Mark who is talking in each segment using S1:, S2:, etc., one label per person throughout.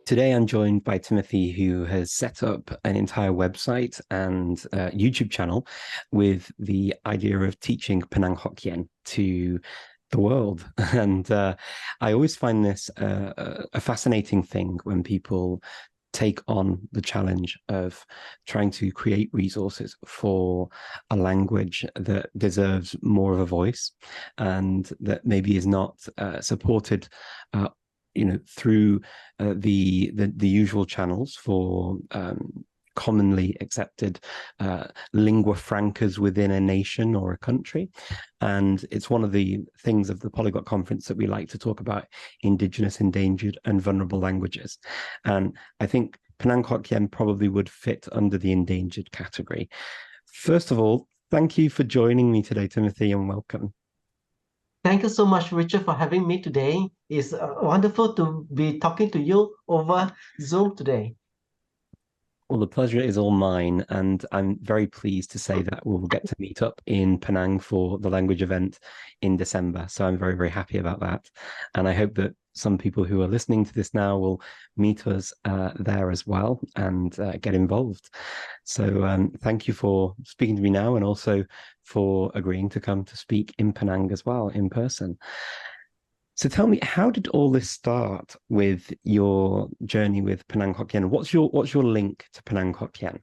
S1: Today, I'm joined by Timothy, who has set up an entire website and YouTube channel with the idea of teaching Penang Hokkien to the world. And I always find this a fascinating thing when people take on the challenge of trying to create resources for a language that deserves more of a voice and that maybe is not supported through the usual channels for commonly accepted lingua francas within a nation or a country. And it's one of the things of the Polyglot Conference that we like to talk about: Indigenous, endangered, and vulnerable languages. And I think Penang Hokkien probably would fit under the endangered category. First of all, thank you for joining me today, Timothy, and welcome.
S2: Thank you so much, Richard, for having me today. It's wonderful to be talking to you over Zoom today.
S1: Well, the pleasure is all mine, and I'm very pleased to say that we'll get to meet up in Penang for the language event in December. So I'm very, very happy about that. And I hope that some people who are listening to this now will meet us there as well and get involved. So thank you for speaking to me now and also for agreeing to come to speak in Penang as well in person. So tell me, how did all this start with your journey with Penang Hokkien? What's your link to Penang Hokkien?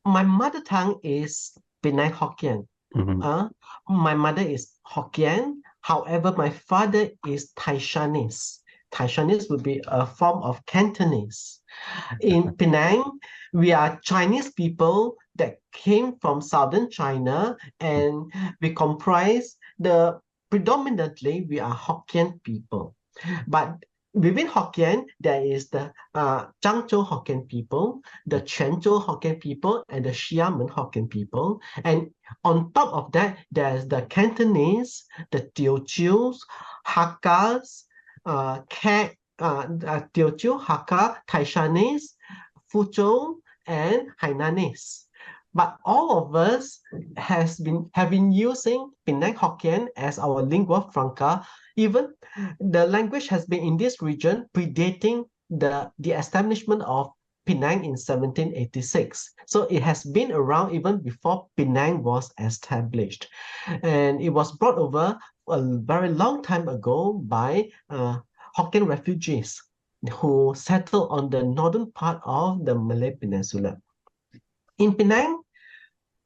S2: My mother tongue is Penang Hokkien. My mother is Hokkien. However, my father is Thai Chinese. Thai Chinese would be a form of Cantonese. In Penang, we are Chinese people that came from southern China, and we comprise predominantly we are Hokkien people. But within Hokkien, there is the Zhangzhou Hokkien people, the Quanzhou Hokkien people, and the Xiamen Hokkien people. And on top of that, there's the Cantonese, the Teochews, Hakkas, Teochew, Hakka, Thai Chinese, Fuzhou, and Hainanese. But all of us have been using Penang Hokkien as our lingua franca. Even the language has been in this region predating the establishment of Penang in 1786. So it has been around even before Penang was established. And it was brought over a very long time ago by Hokkien refugees who settled on the northern part of the Malay Peninsula. In Penang,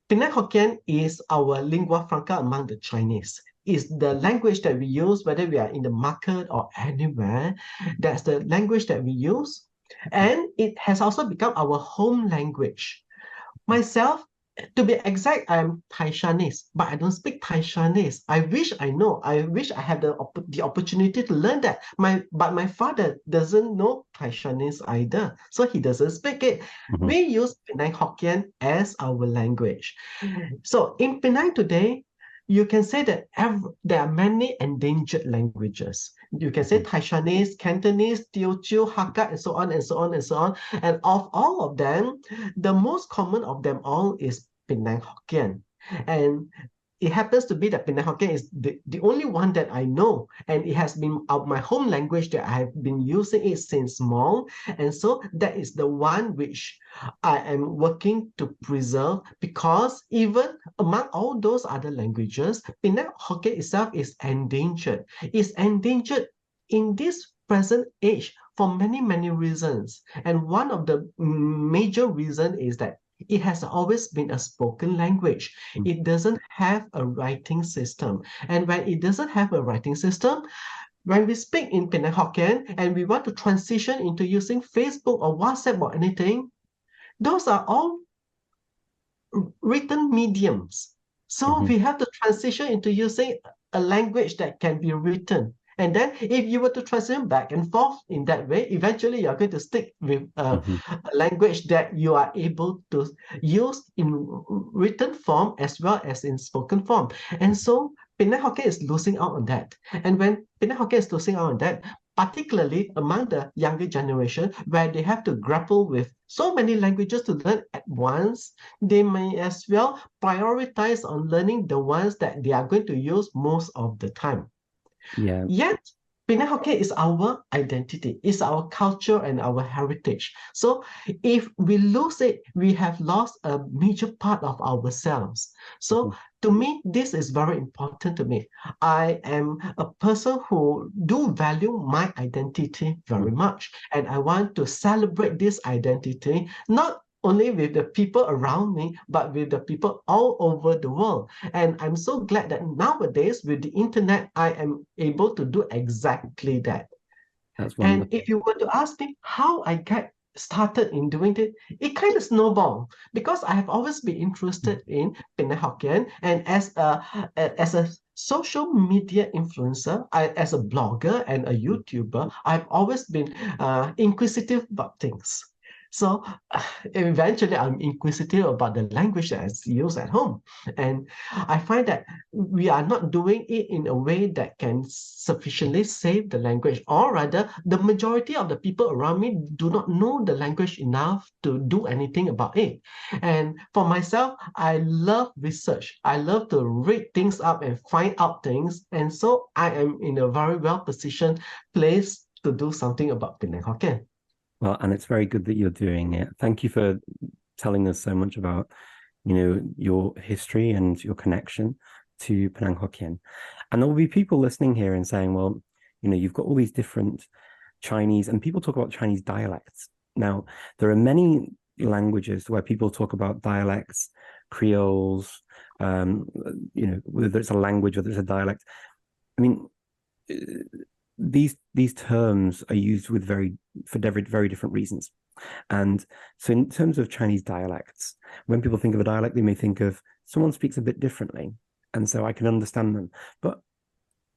S2: Penang Hokkien is our lingua franca among the Chinese. It's the language that we use, whether we are in the market or anywhere. That's the language that we use. And it has also become our home language. Myself, to be exact, I'm Thai Chinese, but I don't speak Thai Chinese. I wish I know. I wish I had the opportunity to learn that. But my father doesn't know Thai Chinese either, so he doesn't speak it. We use Penang Hokkien as our language. So in Penang today, you can say that there are many endangered languages. You can say Thai Chinese, Cantonese, Teochew, Hakka, and so on and so on and so on. And of all of them, the most common of them all is Penang Hokkien. And it happens to be that Penang Hokkien is the only one that I know, and it has been my home language that I have been using it since small. And so that is the one which I am working to preserve, because even among all those other languages, Penang Hokkien itself is endangered. It's endangered in this present age for many, many reasons. And one of the major reasons is that it has always been a spoken language. It doesn't have a writing system. And when it doesn't have a writing system, when we speak in Penang Hokkien and we want to transition into using Facebook or WhatsApp or anything, those are all written mediums. So we have to transition into using a language that can be written. And then if you were to transition back and forth in that way, eventually you're going to stick with a language that you are able to use in written form as well as in spoken form. And so Penang Hokkien is losing out on that. And when Penang Hokkien is losing out on that, particularly among the younger generation, where they have to grapple with so many languages to learn at once, they may as well prioritize on learning the ones that they are going to use most of the time.
S1: Yeah.
S2: Yet, Penang Hokkien is our identity, it's our culture and our heritage. So if we lose it, we have lost a major part of ourselves. So
S1: Mhm.
S2: to me, this is very important to me. I am a person who do value my identity very
S1: Mhm.
S2: much, and I want to celebrate this identity, not only with the people around me, but with the people all over the world. And I'm so glad that nowadays with the internet, I am able to do exactly that.
S1: That's
S2: And
S1: wonderful.
S2: if you were to ask me how I get started in doing it kind of snowballed because I have always been interested in Penang Hokkien, and as a social media influencer, as a blogger and a YouTuber, I've always been inquisitive about things. So eventually, I'm inquisitive about the language that I use at home, and I find that we are not doing it in a way that can sufficiently save the language, or rather, the majority of the people around me do not know the language enough to do anything about it. And for myself, I love research. I love to read things up and find out things. And so I am in a very well positioned place to do something about Penang Hokkien.
S1: Well, and it's very good that you're doing it. Thank you for telling us so much about, your history and your connection to Penang Hokkien. And there will be people listening here and saying, well, you've got all these different Chinese, and people talk about Chinese dialects. Now, there are many languages where people talk about dialects, creoles, whether it's a language, whether it's a dialect. I mean, uh, these terms are used for very different reasons. And so, in terms of Chinese dialects, when people think of a dialect, they may think of someone speaks a bit differently. And so I can understand them. But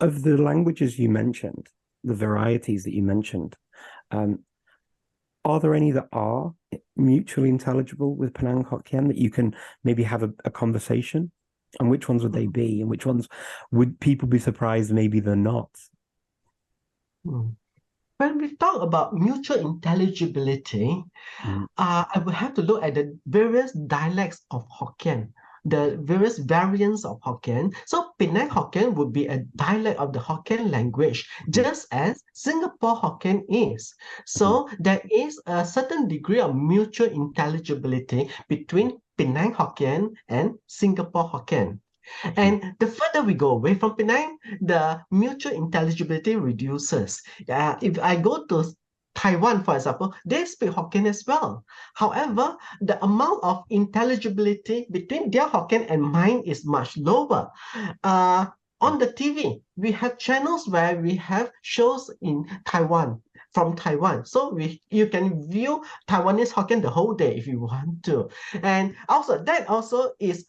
S1: of the languages you mentioned, the varieties that you mentioned, um, are there any that are mutually intelligible with Penang Hokkien that you can maybe have a conversation? And which ones would they be? And which ones would people be surprised maybe they're not?
S2: Mm. When we talk about mutual intelligibility,
S1: Mm,
S2: I will have to look at the various dialects of Hokkien, the various variants of Hokkien. So Penang Hokkien would be a dialect of the Hokkien language,
S1: mhm,
S2: just as Singapore Hokkien is.
S1: mhm,
S2: So there is a certain degree of mutual intelligibility between Penang Hokkien and Singapore Hokkien.
S1: mhm,
S2: And the further we go away from Penang, the mutual intelligibility reduces. If I go to Taiwan, for example, they speak Hokkien as well. However, the amount of intelligibility between their Hokkien and mine is much lower. Uh, on the TV, we have channels where we have shows in Taiwan, from Taiwan. So you can view Taiwanese Hokkien the whole day if you want to. And also that also is,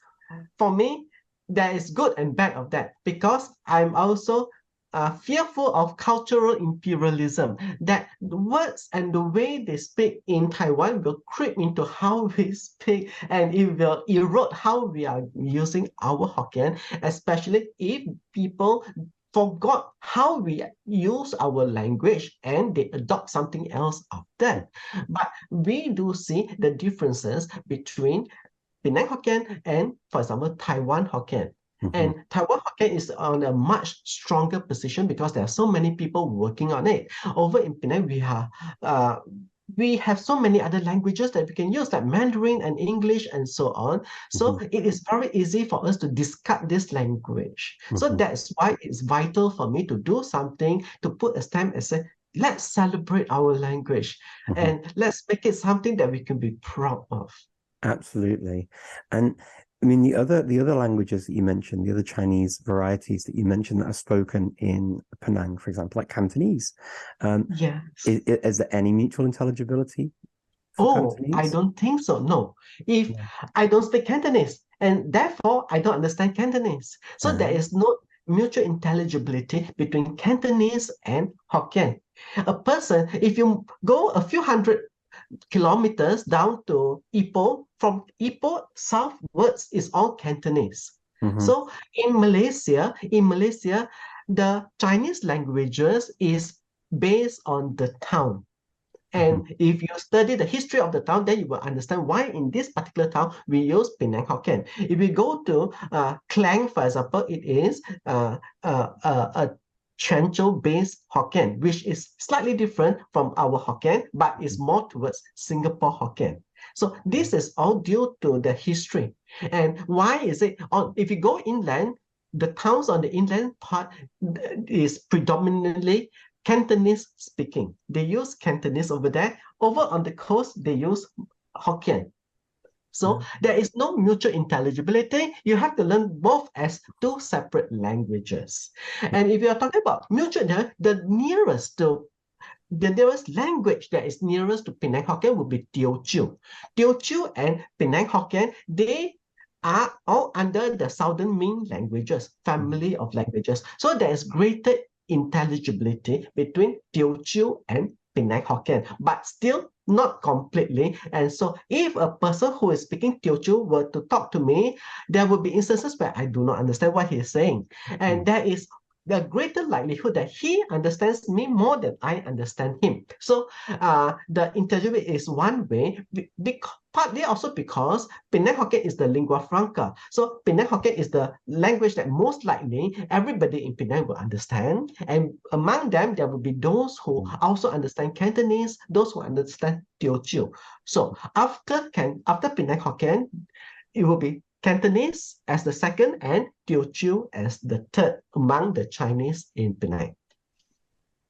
S2: for me, there is good and bad of that, because I'm also fearful of cultural imperialism, that the words and the way they speak in Taiwan will creep into how we speak, and it will erode how we are using our Hokkien, especially if people forgot how we use our language and they adopt something else of that. But we do see the differences between Penang Hokkien and, for example, Taiwan Hokkien.
S1: mhm.
S2: And Taiwan Hokkien is on a much stronger position because there are so many people working on it. Over in Penang, we have so many other languages that we can use, like Mandarin and English and so on. So
S1: Mhm,
S2: it is very easy for us to discard this language. So
S1: mhm,
S2: that's why it's vital for me to do something, to put a stamp and say, let's celebrate our language
S1: mhm.
S2: and let's make it something that we can be proud of.
S1: Absolutely. And I mean the other languages that you mentioned, the other Chinese varieties that you mentioned that are spoken in Penang, for example, like Cantonese. Um,
S2: Yes.
S1: is there any mutual intelligibility for
S2: Oh, I
S1: Cantonese?
S2: don't think so. No. If
S1: No.
S2: I don't speak Cantonese, and therefore I don't understand Cantonese. So there
S1: Uh,
S2: is no mutual intelligibility between Cantonese and Hokkien. A person, if you go a few hundred kilometers down to Ipoh, from Ipoh southwards is all Cantonese.
S1: mhm,
S2: So in Malaysia, the Chinese languages is based on the town.
S1: mhm,
S2: And if you study the history of the town, then you will understand why in this particular town we use Penang Hokkien. If we go to Klang, for example, it is a Quanzhou-based Hokkien, which is slightly different from our Hokkien, but is more towards Singapore Hokkien. So this is all due to the history. And why is it? If you go inland, the towns on the inland part is predominantly Cantonese speaking. They use Cantonese over there. Over on the coast, they use Hokkien. So there is no mutual intelligibility. You have to learn both as two separate languages. And if you are talking about mutual, the nearest language that is nearest to Penang Hokkien would be Teochew. Teochew and Penang Hokkien, they are all under the Southern Ming languages, family of languages. So there is greater intelligibility between Teochew and Penang Hokkien, but still not completely. And so if a person who is speaking Teochew were to talk to me, there will be instances where I do not understand what he is saying. And there is the greater likelihood that he understands me more than I understand him. So the intelligibility is one way, partly also because Penang Hokkien is the lingua franca. So Penang Hokkien is the language that most likely everybody in Penang will understand. And among them, there will be those who also understand Cantonese, those who understand Teochew. So after Penang Hokkien, it will be Cantonese as the second and Teochew as the third among the Chinese in Penang.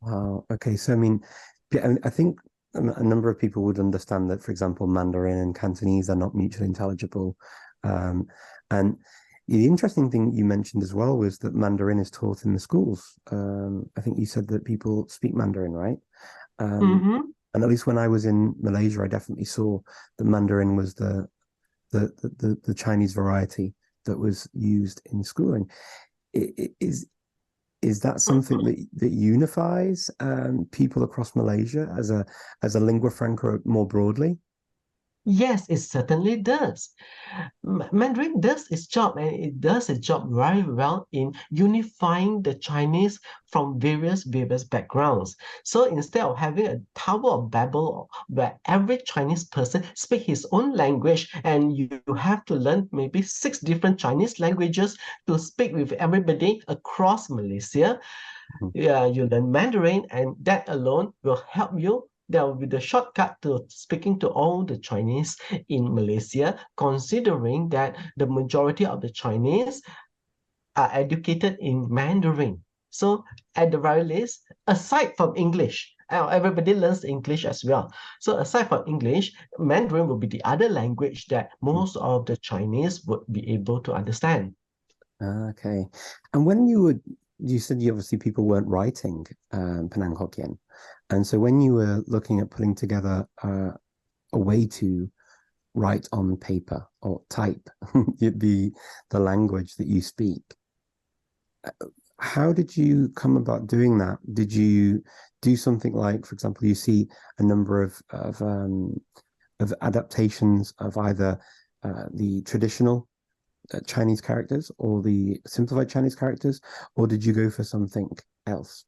S1: Wow. Okay. So, I mean, I think a number of people would understand that, for example, Mandarin and Cantonese are not mutually intelligible. And the interesting thing you mentioned as well was that Mandarin is taught in the schools. I think you said that people speak Mandarin, right? And at least when I was in Malaysia, I definitely saw that Mandarin was the Chinese variety that was used in schooling. Is that something that unifies people across Malaysia as a lingua franca more broadly?
S2: Yes, it certainly does. Mandarin does its job, and it does its job very well in unifying the Chinese from various backgrounds. So instead of having a Tower of Babel where every Chinese person speaks his own language and you have to learn maybe 6 different Chinese languages to speak with everybody across Malaysia, you learn Mandarin, and that alone will help you. That will be the shortcut to speaking to all the Chinese in Malaysia, considering that the majority of the Chinese are educated in Mandarin. So at the very least, aside from English, everybody learns English as well. So aside from English, Mandarin will be the other language that most of the Chinese would be able to understand.
S1: Okay. And when you said you obviously people weren't writing Penang Hokkien. And so when you were looking at putting together a way to write on paper or type the language that you speak, how did you come about doing that? Did you do something like, for example, you see a number of adaptations of either the traditional Chinese characters or the simplified Chinese characters, or did you go for something else?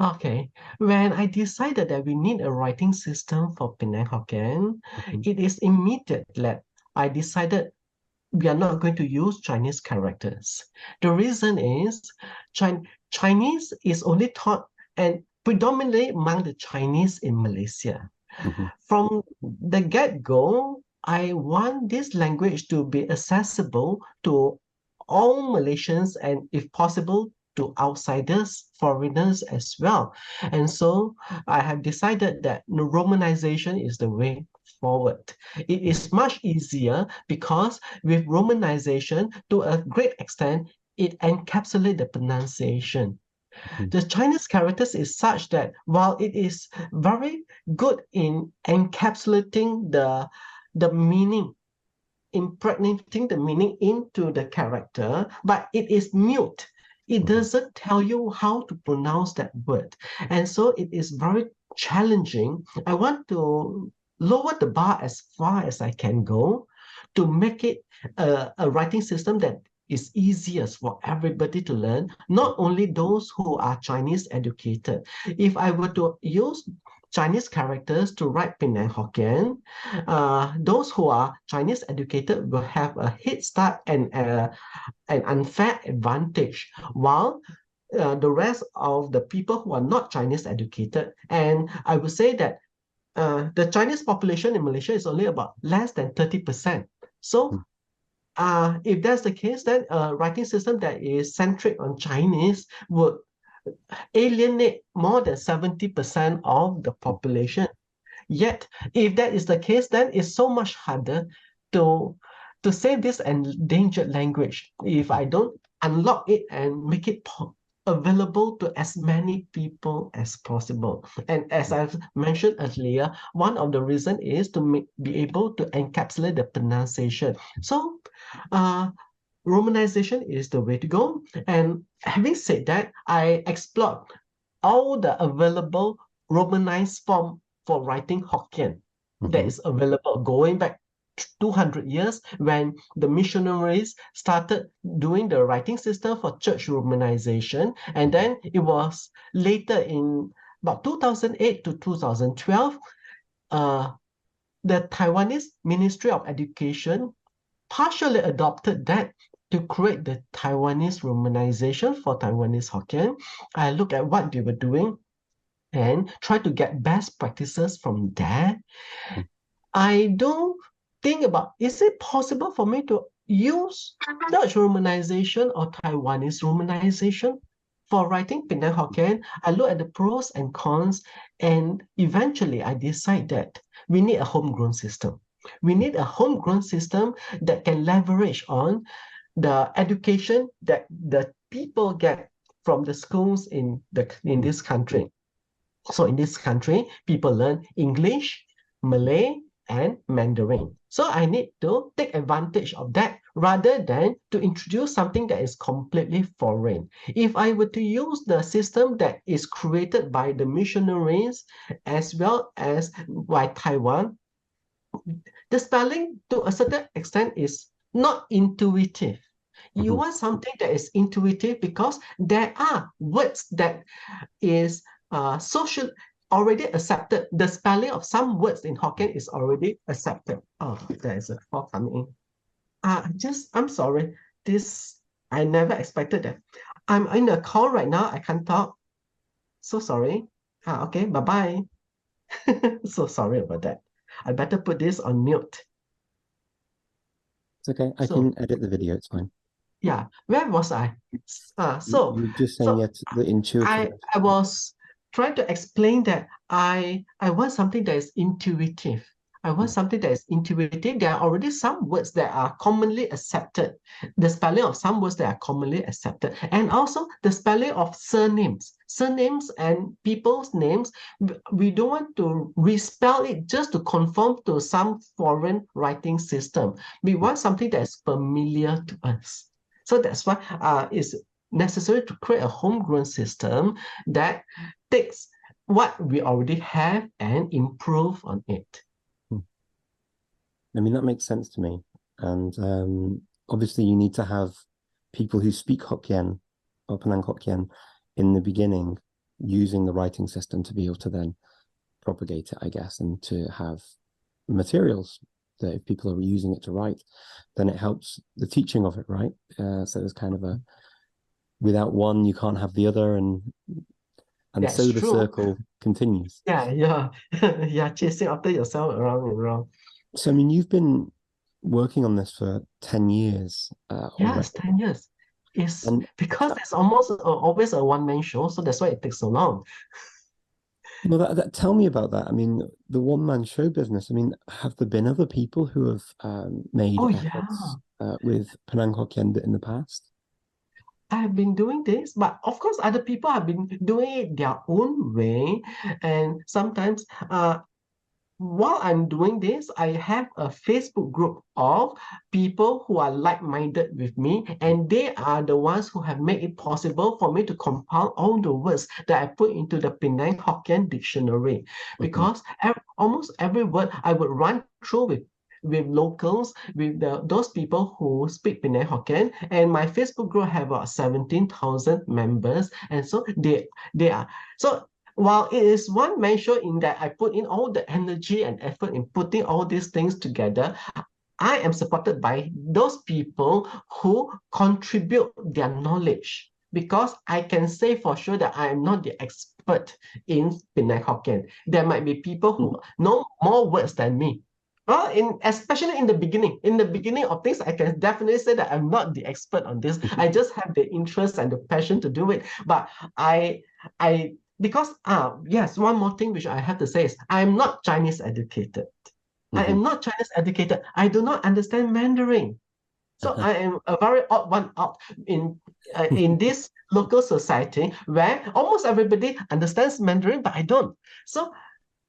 S2: Okay, when I decided that we need a writing system for Penang Hokkien, it is immediate that I decided we are not going to use Chinese characters. The reason is Chinese is only taught and predominantly among the Chinese in Malaysia. From the get-go, I want this language to be accessible to all Malaysians and, if possible, to outsiders, foreigners as well. And so I have decided that Romanization is the way forward. It is much easier because with Romanization, to a great extent, it encapsulates the pronunciation. The Chinese characters is such that while it is very good in encapsulating the meaning, impregnating the meaning into the character, but it is mute. It doesn't tell you how to pronounce that word. And so it is very challenging. I want to lower the bar as far as I can go to make it a writing system that is easiest for everybody to learn, not only those who are Chinese educated. If I were to use Chinese characters to write Penang Hokkien, those who are Chinese educated will have a head start and an unfair advantage, while the rest of the people who are not Chinese educated, and I would say that the Chinese population in Malaysia is only about less than 30%. So if that's the case, then a writing system that is centric on Chinese would alienate more than 70% of the population. Yet, if that is the case, then it's so much harder to save this endangered language if I don't unlock it and make it available to as many people as possible. And as I've mentioned earlier, one of the reasons is to be able to encapsulate the pronunciation. So, romanization is the way to go. And having said that, I explored all the available romanized form for writing Hokkien that is available going back 200 years when the missionaries started doing the writing system for church romanization. And then it was later in about 2008 to 2012, the Taiwanese Ministry of Education partially adopted that to create the Taiwanese romanization for Taiwanese Hokkien. I look at what they were doing and try to get best practices from there. I don't think about, is it possible for me to use Dutch romanization or Taiwanese romanization for writing Penang Hokkien? I look at the pros and cons, and eventually I decide that we need a homegrown system. We need a homegrown system that can leverage on the education that the people get from the schools in this country. So in this country, people learn English, Malay, and Mandarin. So I need to take advantage of that rather than to introduce something that is completely foreign. If I were to use the system that is created by the missionaries as well as by Taiwan, the spelling to a certain extent is not intuitive. You want something that is intuitive because there are words that is social already accepted. The spelling of some words in Hokkien is already accepted. Oh, there is a call coming in. I'm sorry. I never expected that. I'm in a call right now. I can't talk. So sorry. Okay, bye-bye. So sorry about that. I better put this on mute.
S1: It's okay. I can edit the video. It's fine.
S2: Yeah. Where was I?
S1: You're just saying the intuitive.
S2: I was trying to explain that I want something that is intuitive. I want something that is intuitive. There are already some words that are commonly accepted. The spelling of some words that are commonly accepted. And also the spelling of surnames. Surnames and people's names, we don't want to respell it just to conform to some foreign writing system. We want something that is familiar to us. So that's why it's necessary to create a homegrown system that takes what we already have and improve on it.
S1: I mean, that makes sense to me. And obviously you need to have people who speak Hokkien or Penang Hokkien in the beginning using the writing system to be able to then propagate it, I guess, and to have materials that if people are using it to write, then it helps the teaching of it, right? So there's kind of a, without one, you can't have the other, and
S2: That's
S1: so the
S2: true.
S1: circle continues.
S2: Yeah. Chasing after yourself around and around.
S1: So, I mean, you've been working on this for 10 years.
S2: Yes, 10 years. Because it's almost always a one-man show, so that's why it takes so long.
S1: Well, tell me about that. I mean, the one-man show business. I mean, have there been other people who have made efforts with Penang Hokkien in the past?
S2: I have been doing this, but of course, other people have been doing it their own way. And sometimes, while I'm doing this, I have a Facebook group of people who are like-minded with me, and they are the ones who have made it possible for me to compile all the words that I put into the Penang Hokkien dictionary. Because almost every word I would run through with locals, with those people who speak Penang Hokkien, and my Facebook group have about 17,000 members, and so they are. So while it is one measure in that I put in all the energy and effort in putting all these things together, I am supported by those people who contribute their knowledge, because I can say for sure that I am not the expert in Penang Hokkien. There might be people who know more words than me. Well, especially in the beginning of things, I can definitely say that I'm not the expert on this. I just have the interest and the passion to do it. But I because yes, one more thing which I have to say is I'm not Chinese educated. I am not Chinese educated. I do not understand Mandarin. So I am a very odd one out in this local society where almost everybody understands Mandarin, but I don't. So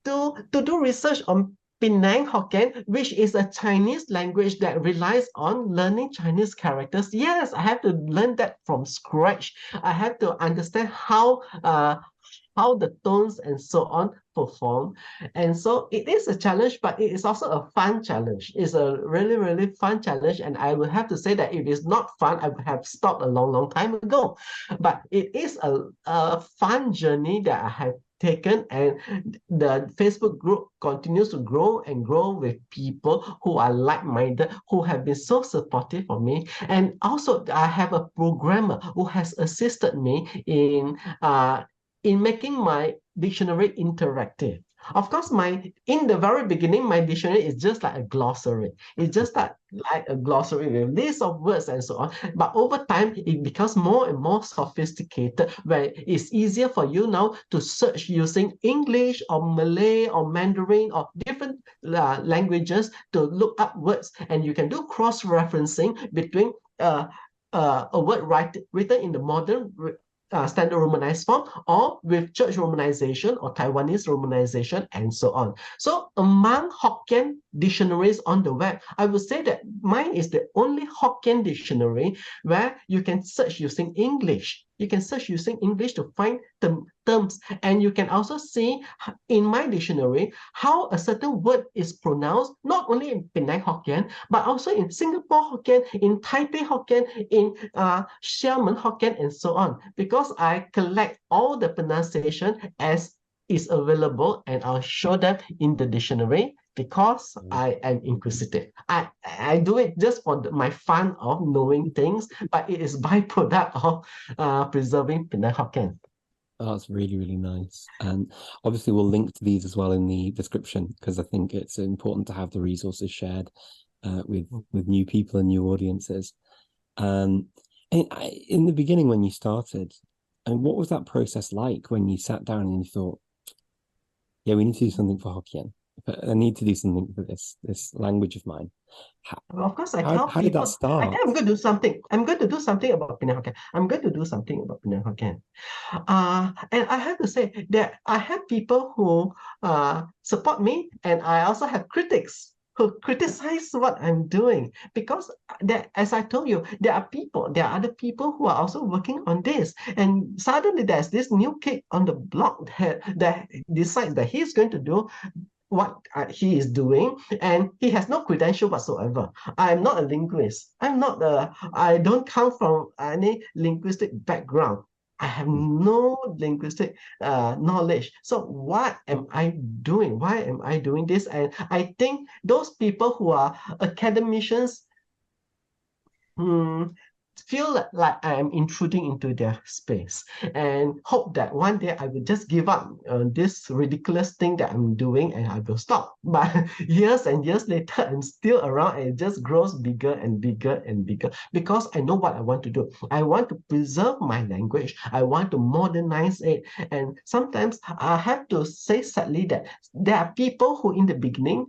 S2: to do research on Penang Hokkien, which is a Chinese language that relies on learning Chinese characters. Yes, I have to learn that from scratch. I have to understand how the tones and so on perform. And so it is a challenge, but it is also a fun challenge. It's a really, really fun challenge. And I would have to say that if it's not fun, I would have stopped a long, long time ago. But it is a fun journey that I have taken, and the Facebook group continues to grow and grow with people who are like-minded, who have been so supportive of me. And also I have a programmer who has assisted me in making my dictionary interactive. Of course, in the very beginning, my dictionary is just like a glossary. It's just like a glossary with lists of words and so on. But over time, it becomes more and more sophisticated, where it's easier for you now to search using English or Malay or Mandarin or different languages to look up words, and you can do cross-referencing between a word written in the modern standard romanized form, or with church romanization or Taiwanese romanization, and so on. So among Hokkien dictionaries on the web, I would say that mine is the only Hokkien dictionary where you can search using English. You can search using English to find the terms, and you can also see in my dictionary how a certain word is pronounced, not only in Penang Hokkien, but also in Singapore Hokkien, in Taipei Hokkien, in Xiamen Hokkien, and so on. Because I collect all the pronunciation as is available, and I'll show them in the dictionary, because I am inquisitive. I do it just for my fun of knowing things, but it is byproduct of preserving Penang Hokkien.
S1: Oh, that's really, really nice. And obviously we'll link to these as well in the description, because I think it's important to have the resources shared with new people and new audiences. And in the beginning when you started, and what was that process like when you sat down and you thought, yeah, we need to do something for Hokkien. I need to do something for this language of mine.
S2: Of course, I tell
S1: How did that
S2: people, I
S1: start?
S2: think I'm going to do something. I'm going to do something about Penang Hokkien. I'm going to do something about Penang Hokkien. And I have to say that I have people who support me, and I also have critics who criticize what I'm doing, because as I told you, there are other people who are also working on this, and suddenly there's this new kid on the block that decides that he's going to do what he is doing, and he has no credential whatsoever. I'm not a linguist. I don't come from any linguistic background. I have no linguistic knowledge. So what am I doing? Why am I doing this? And I think those people who are academicians feel like I am intruding into their space, and hope that one day I will just give up this ridiculous thing that I'm doing, and I will stop. But years and years later, I'm still around, and it just grows bigger and bigger and bigger, because I know what I want to do. I want to preserve my language. I want to modernize it. And sometimes I have to say sadly that there are people who in the beginning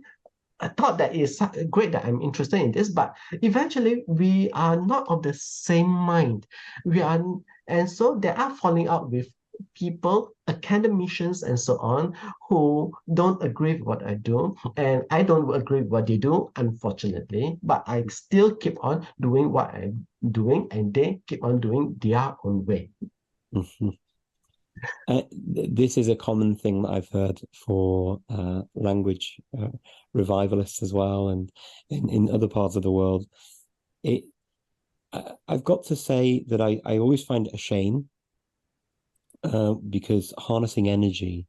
S2: I thought that it's great that I'm interested in this, but eventually we are not of the same mind. And so there are falling out with people, academicians, and so on, who don't agree with what I do, and I don't agree with what they do, unfortunately. But I still keep on doing what I'm doing, and they keep on doing their own way.
S1: This is a common thing that I've heard for language revivalists as well, and in other parts of the world. I've got to say that I always find it a shame because harnessing energy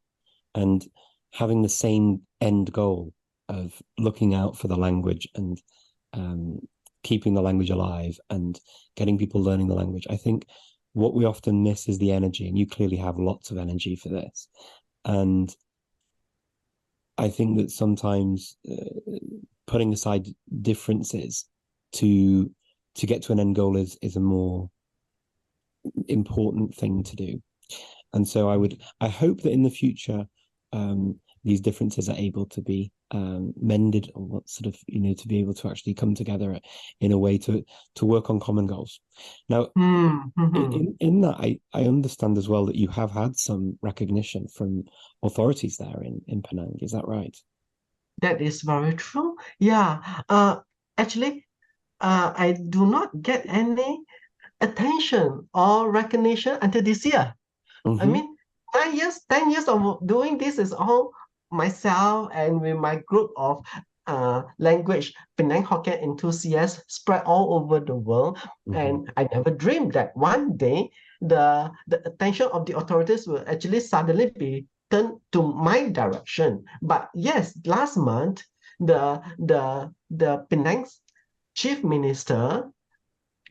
S1: and having the same end goal of looking out for the language and keeping the language alive and getting people learning the language. I think what we often miss is the energy, and you clearly have lots of energy for this. And I think that sometimes putting aside differences to get to an end goal is a more important thing to do. And so I hope that in the future these differences are able to be mended, or what sort of, to be able to actually come together in a way to work on common goals. Now, in that, I understand as well that you have had some recognition from authorities there in Penang. Is that right?
S2: That is very true. Yeah. Actually, I do not get any attention or recognition until this year. I mean, 9 years, 10 years of doing this is all myself and with my group of language Penang Hokkien enthusiasts spread all over the world. And I never dreamed that one day the attention of the authorities will actually suddenly be turned to my direction. But yes, last month the Penang's chief minister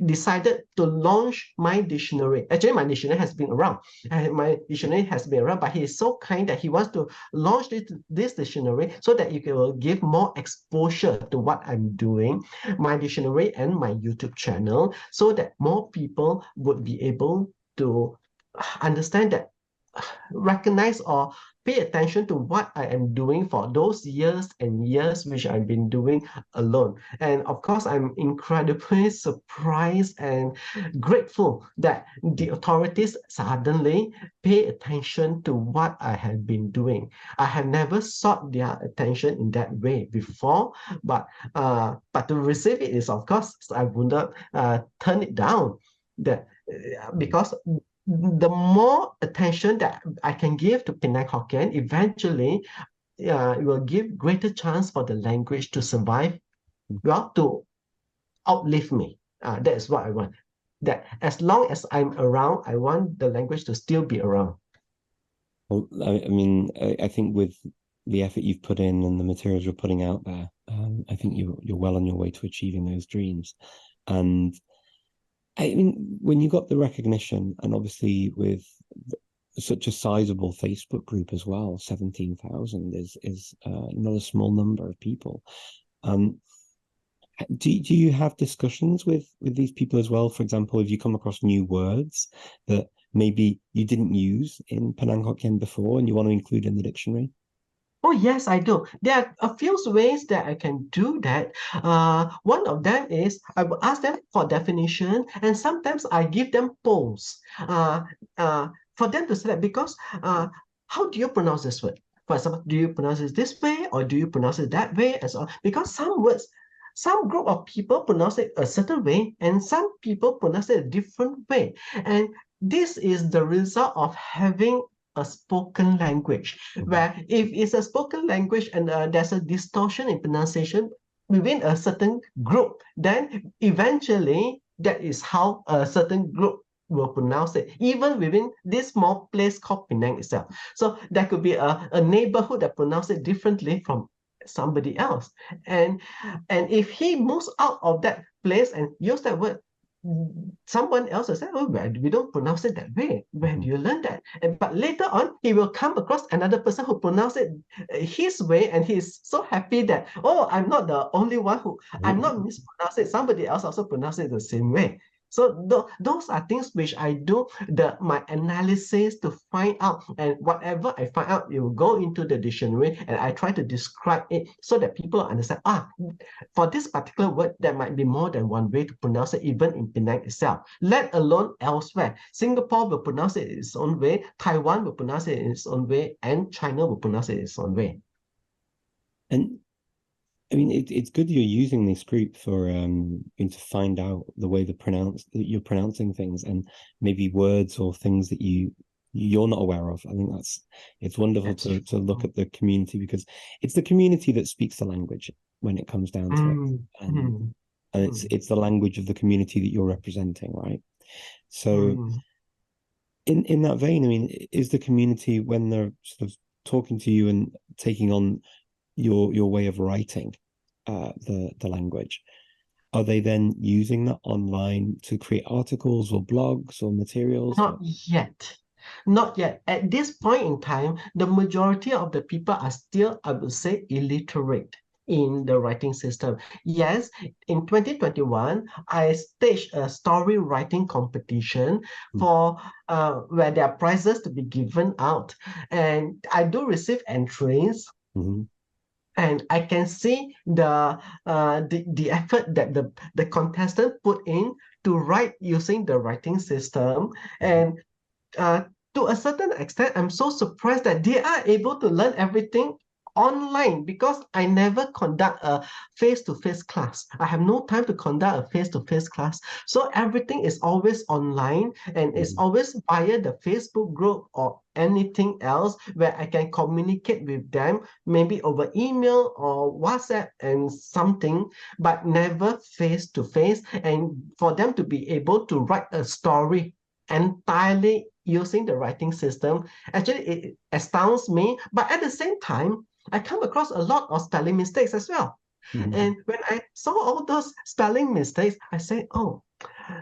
S2: decided to launch my dictionary. Actually, my dictionary has been around. But he is so kind that he wants to launch this dictionary so that it will give more exposure to what I'm doing, my dictionary and my YouTube channel, so that more people would be able to understand that, recognize or pay attention to what I am doing for those years and years which I've been doing alone. And of course, I'm incredibly surprised and grateful that the authorities suddenly pay attention to what I have been doing. I have never sought their attention in that way before, but to receive it is, of course, I would not turn it down. Because the more attention that I can give to Penang Hokkien, eventually it will give greater chance for the language to survive, well, to outlive me. That is what I want. That as long as I'm around, I want the language to still be around.
S1: Well, I mean, I think with the effort you've put in and the materials you're putting out there, I think you're well on your way to achieving those dreams. And I mean, when you got the recognition, and obviously with such a sizable Facebook group as well, 17,000 is not a small number of people. Do you have discussions with these people as well? For example, if you come across new words that maybe you didn't use in Penang Hokkien before and you want to include in the dictionary?
S2: Oh, yes, I do. There are a few ways that I can do that. One of them is I will ask them for definition, and sometimes I give them polls for them to select, because how do you pronounce this word? For example, do you pronounce it this way or do you pronounce it that way? As well? Because some words, some group of people pronounce it a certain way, and some people pronounce it a different way. And this is the result of having a spoken language, where if it's a spoken language and there's a distortion in pronunciation within a certain group, then eventually that is how a certain group will pronounce it, even within this small place called Penang itself. So there could be a neighborhood that pronounces it differently from somebody else. And if he moves out of that place and use that word, someone else will say, oh, we don't pronounce it that way. Where do you learn that? But later on, he will come across another person who pronounces it his way, and he's so happy that, oh, I'm not the only one I'm not mispronouncing it. Somebody else also pronounces it the same way. So those are things which I do my analysis to find out, and whatever I find out, it will go into the dictionary, and I try to describe it so that people understand, for this particular word, there might be more than one way to pronounce it, even in Penang itself, let alone elsewhere. Singapore will pronounce it in its own way, Taiwan will pronounce it in its own way, and China will pronounce it in its own way.
S1: And I mean, it's good you're using this group for to find out the way that you're pronouncing things, and maybe words or things that you're not aware of. I think it's wonderful to look at the community, because it's the community that speaks the language when it comes down to it, and it's the language of the community that you're representing, right? So in that vein, I mean, is the community, when they're sort of talking to you and taking on your way of writing the language, are they then using that online to create articles or blogs or materials?
S2: Not yet. Not yet. At this point in time, the majority of the people are still, I would say, illiterate in the writing system. Yes, in 2021, I staged a story writing competition for where there are prizes to be given out. And I do receive entries.
S1: Mm-hmm.
S2: And I can see the effort that the contestant put in to write using the writing system. And uh, to a certain extent, I'm so surprised that they are able to learn everything online because I never conduct a face-to-face class. I have no time to conduct a face-to-face class. So everything is always online and it's always via the Facebook group or anything else where I can communicate with them, maybe over email or WhatsApp and something, but never face-to-face. And for them to be able to write a story entirely using the writing system, actually it astounds me. But at the same time, I come across a lot of spelling mistakes as well.
S1: Mm-hmm.
S2: And when I saw all those spelling mistakes, I say, oh,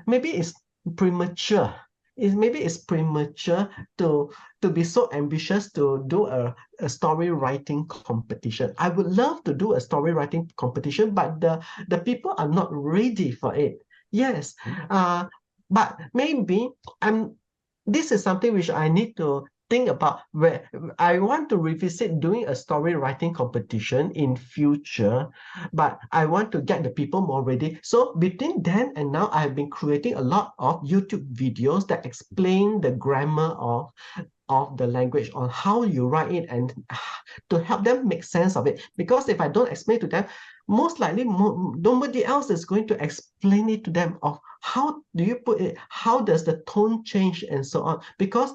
S2: maybe it's premature. Maybe it's premature to be so ambitious to do a story writing competition. I would love to do a story writing competition, but the people are not ready for it. Yes, but maybe I'm. This is something which I need to think about, where I want to revisit doing a story writing competition in future, but I want to get the people more ready. So between then and now, I've been creating a lot of YouTube videos that explain the grammar of the language, on how you write it, and to help them make sense of it. Because if I don't explain to them, most likely nobody else is going to explain it to them of how do you put it, how does the tone change, and so on. Because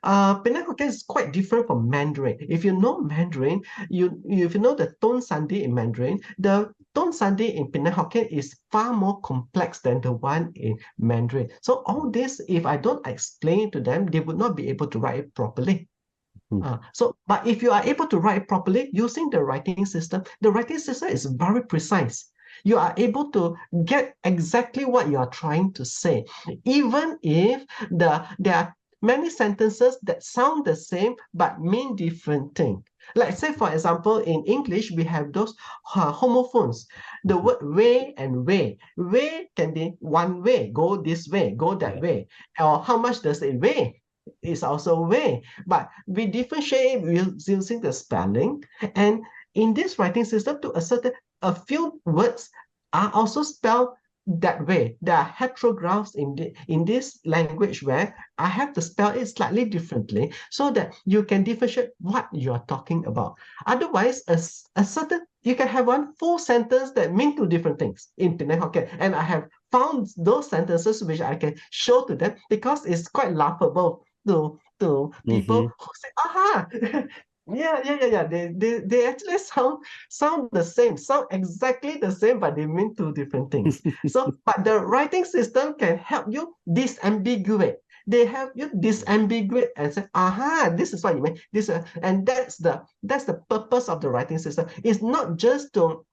S2: Penang Hokkien is quite different from Mandarin. If you know Mandarin, if you know the tone sandhi in Mandarin, the tone sandhi in Penang Hokkien is far more complex than the one in Mandarin. So all this, if I don't explain to them, they would not be able to write it properly. But if you are able to write it properly using the writing system is very precise. You are able to get exactly what you are trying to say, even if there are many sentences that sound the same but mean different things. Like, say, for example, in English, we have those homophones. The word way and way. Way can be one way, go this way, go that way. Or how much does it weigh? Is also way. But we differentiate using the spelling. And in this writing system, a few words are also spelled that way. There are heterographs in this language where I have to spell it slightly differently so that you can differentiate what you are talking about. Otherwise, you can have one full sentence that mean two different things in Penang Hokkien. And I have found those sentences which I can show to them because it's quite laughable to people who say, aha, yeah. They actually sound the same, sound exactly the same, but they mean two different things. So, but the writing system can help you disambiguate. They help you disambiguate and say, aha, this is what you mean. And that's the purpose of the writing system. It's not just to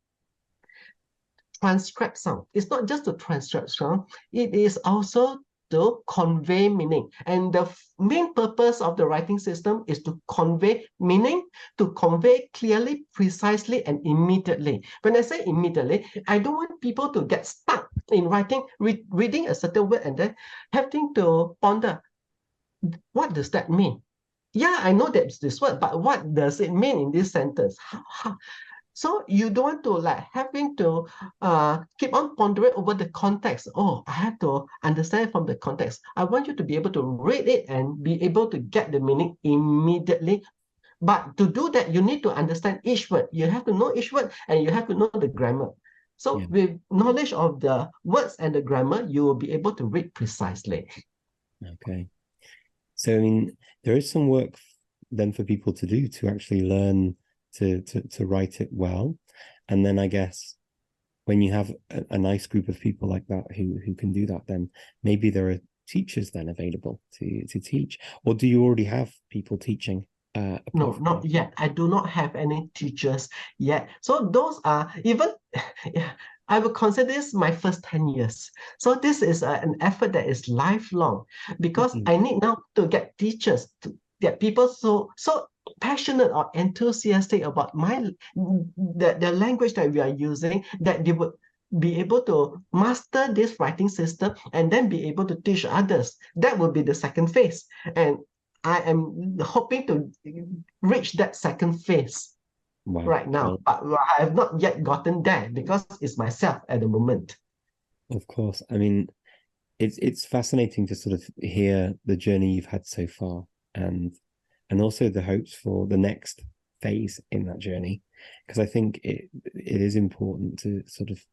S2: transcribe sound. It's not just to transcribe sound. It is also to convey meaning. And the main purpose of the writing system is to convey meaning, to convey clearly, precisely, and immediately. When I say immediately, I don't want people to get stuck in writing, reading a certain word and then having to ponder, what does that mean? Yeah, I know that's this word, but what does it mean in this sentence? So you don't want to having to keep on pondering over the context. Oh, I have to understand from the context. I want you to be able to read it and be able to get the meaning immediately. But to do that, you need to understand each word. You have to know each word and you have to know the grammar. So with knowledge of the words and the grammar, you will be able to read precisely.
S1: Okay. So, I mean, there is some work then for people to do to actually learn to write it well. And then I guess when you have a nice group of people like that who can do that, then maybe there are teachers then available to teach, or do you already have people teaching?
S2: No,
S1: Apart from
S2: not yet. I do not have any teachers yet. So those are even, yeah, I would consider this my first 10 years. So this is an effort that is lifelong because
S1: Mhm.
S2: I need now to get teachers, to get people so passionate or enthusiastic about the language that we are using, that they would be able to master this writing system and then be able to teach others. That would be the second phase. And I am hoping to reach that second phase
S1: Wow.
S2: right now,
S1: Well,
S2: but I have not yet gotten there because it's myself at the moment.
S1: of course. I mean, it's fascinating to sort of hear the journey you've had so far, and also the hopes for the next phase in that journey, because I think it is important to sort of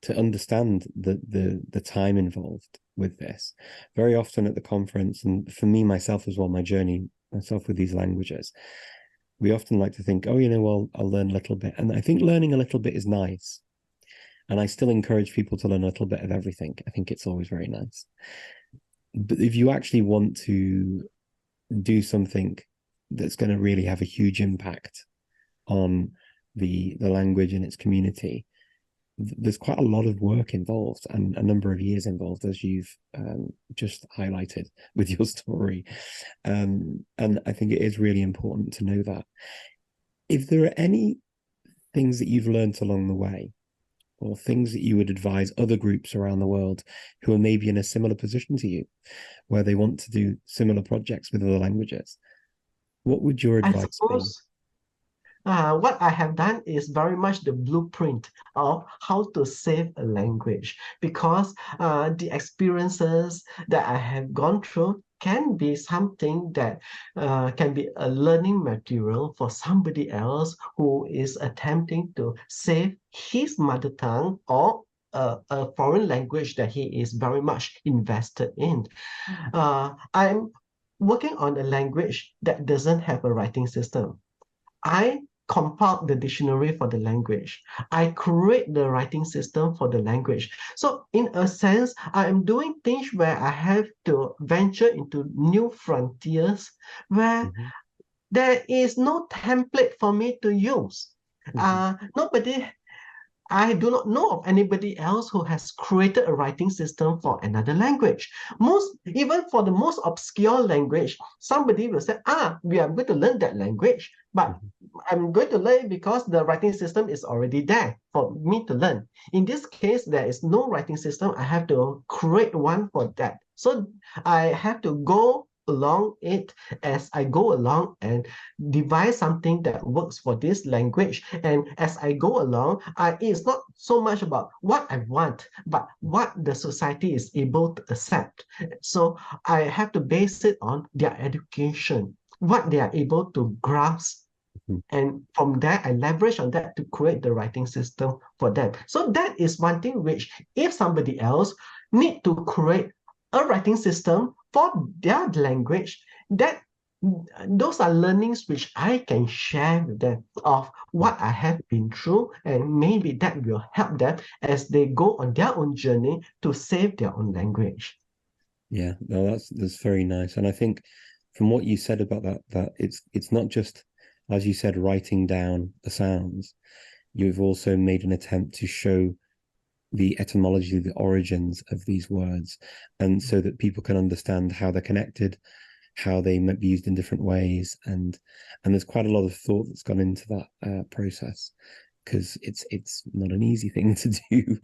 S1: to understand the time involved with this. Very often at the conference, and for me myself as well, my journey myself with these languages, we often like to think, oh, well, I'll learn a little bit, and I think learning a little bit is nice. And I still encourage people to learn a little bit of everything. I think it's always very nice. But if you actually want to do something that's going to really have a huge impact on the language and its community, there's quite a lot of work involved and a number of years involved, as you've just highlighted with your story. And I think it is really important to know that. If there are any things that you've learned along the way, or things that you would advise other groups around the world who are maybe in a similar position to you, where they want to do similar projects with other languages, what would your
S2: I
S1: advice be?
S2: suppose what I have done is very much the blueprint of how to save a language, because the experiences that I have gone through can be something that can be a learning material for somebody else who is attempting to save his mother tongue or a foreign language that he is very much invested in. I'm working on a language that doesn't have a writing system. I compile the dictionary for the language. I create the writing system for the language. So in a sense, I am doing things where I have to venture into new frontiers where
S1: Mm-hmm.
S2: there is no template for me to use.
S1: Mm-hmm.
S2: Nobody I do not know of anybody else who has created a writing system for another language. Even for the most obscure language, somebody will say, we are going to learn that language, but
S1: Mm-hmm.
S2: I'm going to learn it because the writing system is already there for me to learn. In this case, there is no writing system. I have to create one for that. So I have to go along it as I go along and devise something that works for this language. And as I go along, it's not so much about what I want, but what the society is able to accept. So I have to base it on their education, what they are able to grasp.
S1: Mm-hmm.
S2: And from there, I leverage on that to create the writing system for them. So that is one thing which, if somebody else need to create a writing system for their language, that those are learnings which I can share with them of what I have been through, and maybe that will help them as they go on their own journey to save their own language.
S1: Yeah, no, that's very nice. And I think from what you said about that it's not just, as you said, writing down the sounds. You've also made an attempt to show the etymology, the origins of these words, and so that people can understand how they're connected, how they might be used in different ways, and there's quite a lot of thought that's gone into that process, because it's not an easy thing to do.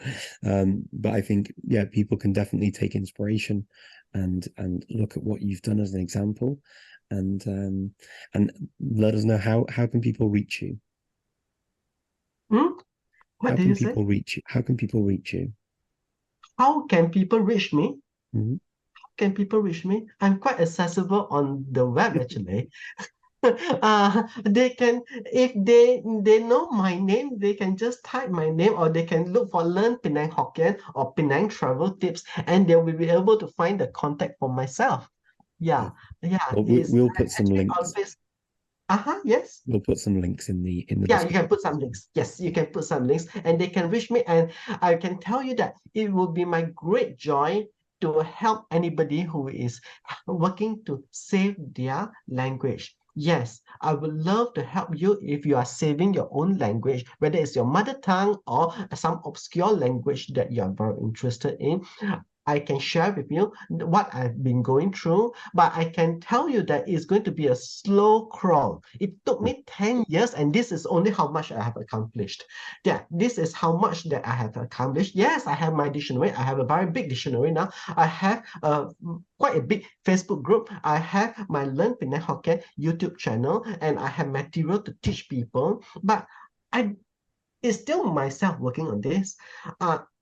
S1: But I think, yeah, people can definitely take inspiration and look at what you've done as an example, and let us know how can people reach you.
S2: Hmm? What
S1: How
S2: do
S1: can
S2: you say?
S1: people reach you? How can people reach you?
S2: How can people reach me?
S1: Mhm.
S2: Can people reach me? I'm quite accessible on the web actually. They can, if they know my name, they can just type my name, or they can look for Learn Penang Hokkien or Penang Travel Tips, and they will be able to find the contact for myself. Yeah, yeah,
S1: Well,
S2: it's
S1: we'll put some
S2: actually
S1: links.
S2: always. Yes.
S1: We'll put some links in the
S2: Yeah, you can
S1: description.
S2: put some links. Yes, you can put some links, and they can reach me. And I can tell you that it will be my great joy to help anybody who is working to save their language. Yes, I would love to help you if you are saving your own language, whether it's your mother tongue or some obscure language that you are very interested in. I can share with you what I've been going through, but I can tell you that it's going to be a slow crawl. It took me 10 years, and this is only how much I have accomplished. Yeah, this is how much that I have accomplished. Yes, I have my dictionary. I have a very big dictionary now. I have quite a big Facebook group. I have my Learn Penang Hokkien YouTube channel, and I have material to teach people. But it's still myself working on this.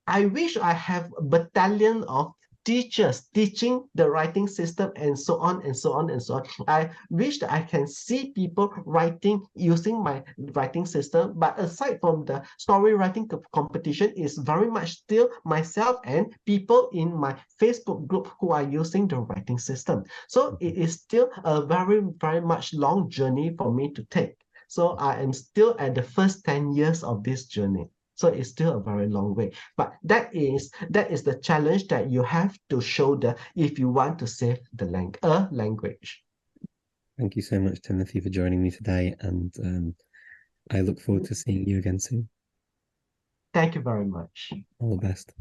S2: I wish I have a battalion of teachers teaching the writing system and so on and so on and so on. I wish that I can see people writing using my writing system. But aside from the story writing competition, is very much still myself and people in my Facebook group who are using the writing system. So it is still a very, very much long journey for me to take. So I am still at the first 10 years of this journey. So it's still a very long way. But that is the challenge that you have to shoulder if you want to save the language.
S1: Thank you so much, Timothy, for joining me today. And I look forward to seeing you again soon.
S2: Thank you very much.
S1: All the best.